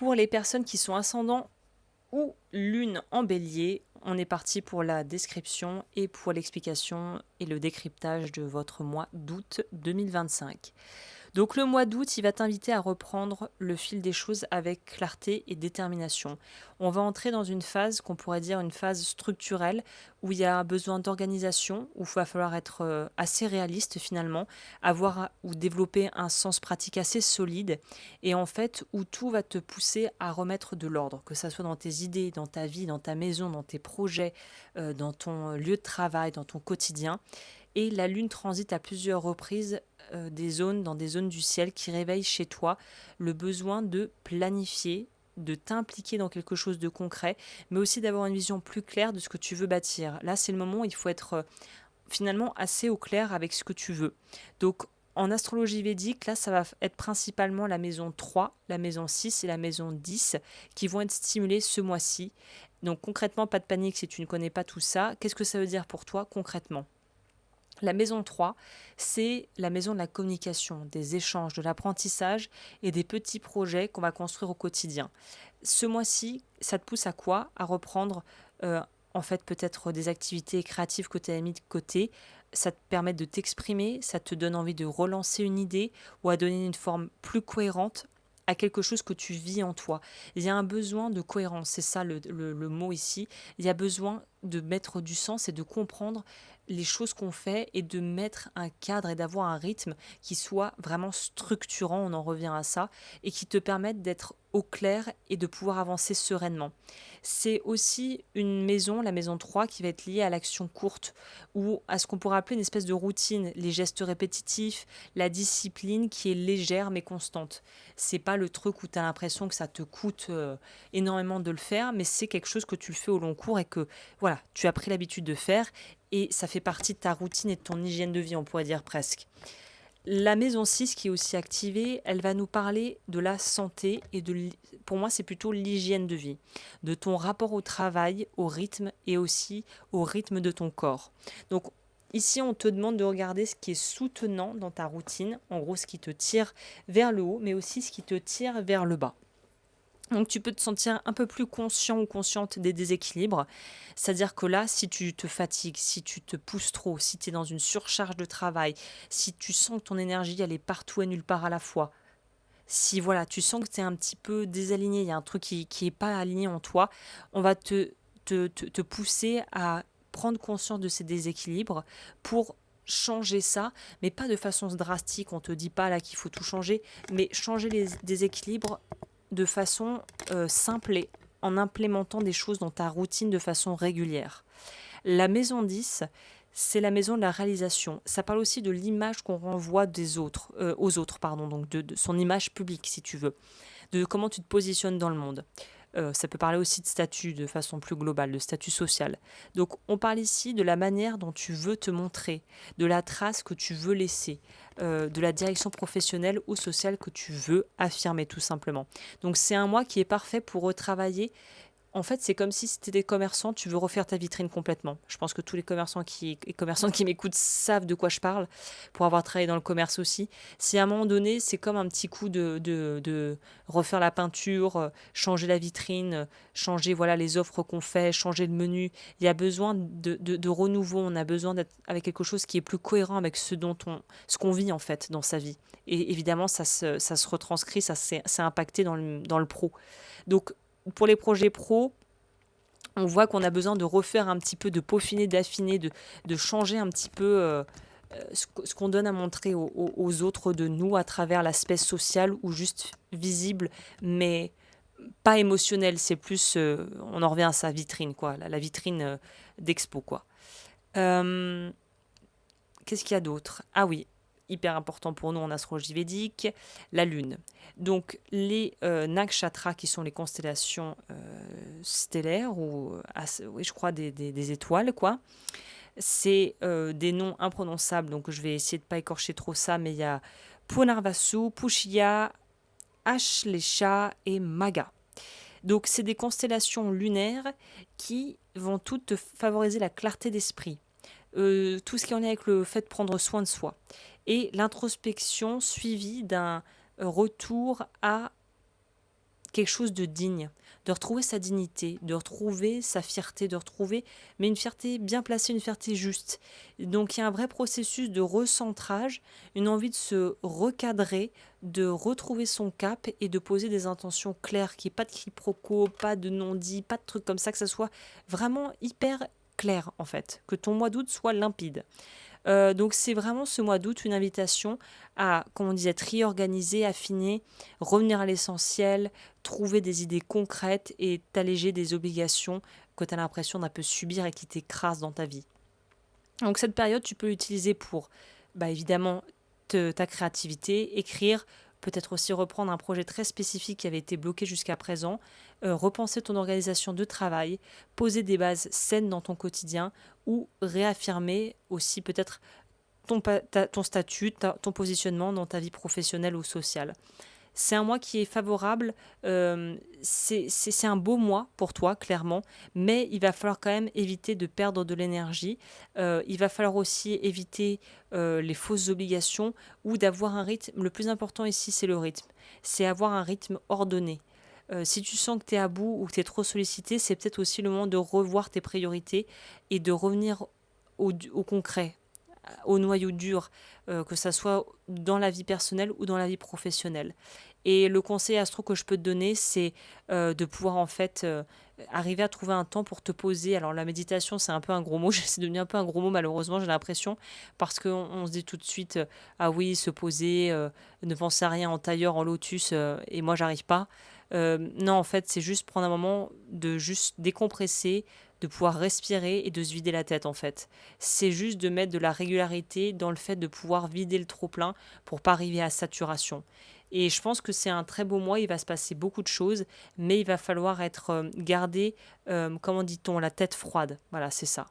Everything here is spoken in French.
Pour les personnes qui sont ascendants ou lune en bélier, on est parti pour la description et pour l'explication et le décryptage de votre mois d'août 2025. Donc le mois d'août, il va t'inviter à reprendre le fil des choses avec clarté et détermination. On va entrer dans une phase qu'on pourrait dire une phase structurelle où il y a besoin d'organisation, où il va falloir être assez réaliste finalement, avoir ou développer un sens pratique assez solide et en fait où tout va te pousser à remettre de l'ordre, que ça soit dans tes idées, dans ta vie, dans ta maison, dans tes projets, dans ton lieu de travail, dans ton quotidien. Et la Lune transite à plusieurs reprises dans des zones du ciel qui réveillent chez toi le besoin de planifier, de t'impliquer dans quelque chose de concret, mais aussi d'avoir une vision plus claire de ce que tu veux bâtir. Là, c'est le moment où il faut être finalement assez au clair avec ce que tu veux. Donc, en astrologie védique, là, ça va être principalement la maison 3, la maison 6 et la maison 10 qui vont être stimulées ce mois-ci. Donc, concrètement, pas de panique si tu ne connais pas tout ça. Qu'est-ce que ça veut dire pour toi concrètement? La maison 3, c'est la maison de la communication, des échanges, de l'apprentissage et des petits projets qu'on va construire au quotidien. Ce mois-ci, ça te pousse à quoi? À reprendre en fait peut-être des activités créatives que tu as mis de côté. Ça te permet de t'exprimer, ça te donne envie de relancer une idée ou à donner une forme plus cohérente à quelque chose que tu vis en toi. Il y a un besoin de cohérence, c'est ça le mot ici. Il y a besoin de mettre du sens et de comprendre les choses qu'on fait et de mettre un cadre et d'avoir un rythme qui soit vraiment structurant, on en revient à ça, et qui te permette d'être au clair et de pouvoir avancer sereinement. C'est aussi une maison, la maison 3, qui va être liée à l'action courte ou à ce qu'on pourrait appeler une espèce de routine, les gestes répétitifs, la discipline qui est légère mais constante. C'est pas le truc où tu as l'impression que ça te coûte énormément de le faire, mais c'est quelque chose que tu le fais au long cours et que voilà, tu as pris l'habitude de faire et ça fait partie de ta routine et de ton hygiène de vie, on pourrait dire presque. La maison 6 qui est aussi activée, elle va nous parler de la santé et pour moi c'est plutôt l'hygiène de vie, de ton rapport au travail, au rythme et aussi au rythme de ton corps. Donc ici on te demande de regarder ce qui est soutenant dans ta routine, en gros ce qui te tire vers le haut mais aussi ce qui te tire vers le bas. Donc tu peux te sentir un peu plus conscient ou consciente des déséquilibres. C'est-à-dire que là, si tu te fatigues, si tu te pousses trop, si tu es dans une surcharge de travail, si tu sens que ton énergie elle est partout et nulle part à la fois, si voilà, tu sens que tu es un petit peu désaligné, il y a un truc qui est pas aligné en toi, on va te pousser à prendre conscience de ces déséquilibres pour changer ça, mais pas de façon drastique, on te dit pas là qu'il faut tout changer, mais changer les déséquilibres de façon simple et en implémentant des choses dans ta routine de façon régulière. La maison 10, c'est la maison de la réalisation. Ça parle aussi de l'image qu'on renvoie des autres, aux autres, pardon, donc de son image publique, si tu veux, de comment tu te positionnes dans le monde. Ça peut parler aussi de statut de façon plus globale, de statut social. Donc on parle ici de la manière dont tu veux te montrer, de la trace que tu veux laisser, de la direction professionnelle ou sociale que tu veux affirmer tout simplement. Donc c'est un mois qui est parfait pour retravailler. En fait, c'est comme si tu étais commerçant, tu veux refaire ta vitrine complètement. Je pense que tous les commerçants et commerçantes qui m'écoutent savent de quoi je parle, pour avoir travaillé dans le commerce aussi. Si à un moment donné, c'est comme un petit coup de refaire la peinture, changer la vitrine, changer voilà les offres qu'on fait, changer le menu, il y a besoin de renouveau, on a besoin d'être avec quelque chose qui est plus cohérent avec ce qu'on vit en fait dans sa vie. Et évidemment, ça se retranscrit, c'est impacté dans le pro. Donc, pour les projets pro, on voit qu'on a besoin de refaire un petit peu, de peaufiner, d'affiner, de changer un petit peu ce qu'on donne à montrer aux autres de nous à travers l'aspect social ou juste visible, mais pas émotionnel. C'est plus, on en revient à sa vitrine, quoi, la vitrine d'expo, quoi. Euh, Qu'est-ce qu'il y a d'autre? Ah oui, hyper important pour nous en astrologie védique, la Lune. Donc les nakshatras, qui sont les constellations stellaires, ou oui, je crois des étoiles, quoi. C'est des noms imprononçables, donc je vais essayer de ne pas écorcher trop ça, mais il y a Punarvasu, Pushya, Ashlesha et Maga. Donc c'est des constellations lunaires qui vont toutes te favoriser la clarté d'esprit, tout ce qui en est avec le fait de prendre soin de soi. Et l'introspection suivie d'un retour à quelque chose de digne, de retrouver sa dignité, de retrouver sa fierté, de retrouver, mais une fierté bien placée, une fierté juste. Donc il y a un vrai processus de recentrage, une envie de se recadrer, de retrouver son cap et de poser des intentions claires, qu'il n'y ait pas de quiproquo, pas de non-dit, pas de trucs comme ça, que ça soit vraiment hyper clair en fait, que ton mois d'août soit limpide. Donc c'est vraiment ce mois d'août une invitation à, comme on disait, trier, organiser, affiner, revenir à l'essentiel, trouver des idées concrètes et t'alléger des obligations que tu as l'impression d'un peu subir et qui t'écrasent dans ta vie. Donc cette période, tu peux l'utiliser pour, évidemment, ta créativité, écrire, peut-être aussi reprendre un projet très spécifique qui avait été bloqué jusqu'à présent, repenser ton organisation de travail, poser des bases saines dans ton quotidien ou réaffirmer aussi peut-être ton statut, ton positionnement dans ta vie professionnelle ou sociale. C'est un mois qui est favorable, c'est un beau mois pour toi, clairement, mais il va falloir quand même éviter de perdre de l'énergie. Il va falloir aussi éviter les fausses obligations ou d'avoir un rythme. Le plus important ici, c'est le rythme. C'est avoir un rythme ordonné. Si tu sens que tu es à bout ou que tu es trop sollicité, c'est peut-être aussi le moment de revoir tes priorités et de revenir au concret, au noyau dur, que ça soit dans la vie personnelle ou dans la vie professionnelle. Et le conseil astro que je peux te donner, c'est de pouvoir en fait arriver à trouver un temps pour te poser. Alors la méditation, c'est un peu un gros mot, c'est devenu un peu un gros mot malheureusement, j'ai l'impression, parce qu'on se dit tout de suite, ah oui, se poser, ne penser à rien en tailleur, en lotus, et moi j'arrive pas. Non, en fait, c'est juste prendre un moment de juste décompresser, de pouvoir respirer et de se vider la tête en fait. C'est juste de mettre de la régularité dans le fait de pouvoir vider le trop-plein pour pas arriver à saturation. Et je pense que c'est un très beau mois, il va se passer beaucoup de choses, mais il va falloir être gardé, comment dit-on, la tête froide. Voilà, c'est ça.